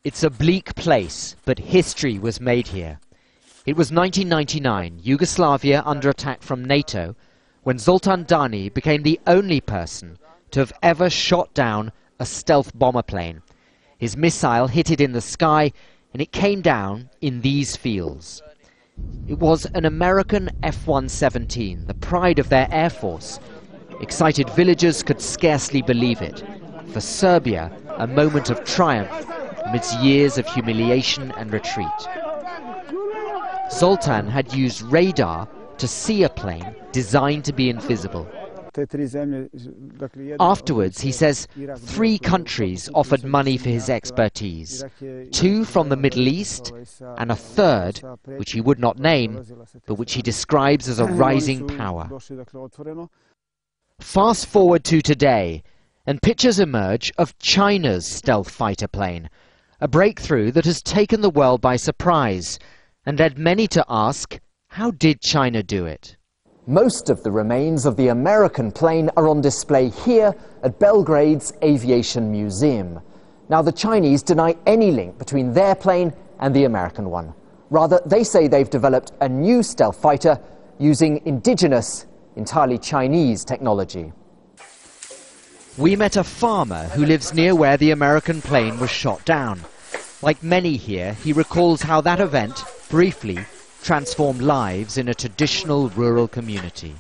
It's a bleak place, but history was made here. It was 1999, Yugoslavia under attack from NATO, when Zoltan Dani became the only person to have ever shot down a stealth bomber plane. His missile hit it in the sky and it came down in these fields. It was an American F-117, the pride of their air force. Excited villagers could scarcely believe it. For Serbia, a moment of triumph amidst years of humiliation and retreat. Zoltan had used radar to see a plane designed to be invisible. Afterwards, he says, 3 countries offered money for his expertise. 2 from the Middle East, and a third, which he would not name, but which he describes as a rising power. Fast forward to today, and pictures emerge of China's stealth fighter plane, a breakthrough that has taken the world by surprise, and led many to ask, how did China do it? Most of the remains of the American plane are on display here at Belgrade's Aviation Museum. Now, the Chinese deny any link between their plane and the American one. Rather, they say they've developed a new stealth fighter using indigenous, entirely Chinese technology. We met a farmer who lives near where the American plane was shot down. Like many here, he recalls how that event, briefly, transformed lives in a traditional rural community.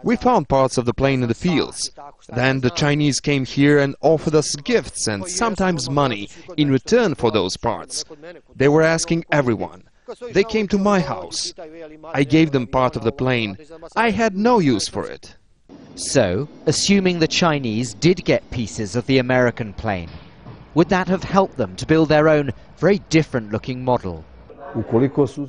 We found parts of the plane in the fields. Then the Chinese came here and offered us gifts and sometimes money in return for those parts. They were asking everyone. They came to my house. I gave them part of the plane. I had no use for it. So, assuming the Chinese did get pieces of the American plane, would that have helped them to build their own very different-looking model?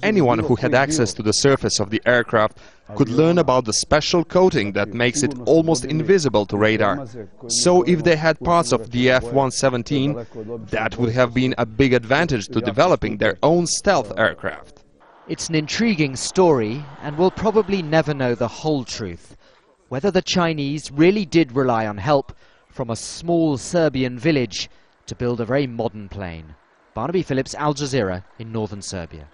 Anyone who had access to the surface of the aircraft could learn about the special coating that makes it almost invisible to radar. So if they had parts of the F-117, that would have been a big advantage to developing their own stealth aircraft. It's an intriguing story, and we'll probably never know the whole truth. Whether the Chinese really did rely on help from a small Serbian village to build a very modern plane. Barnaby Phillips, Al Jazeera in northern Serbia.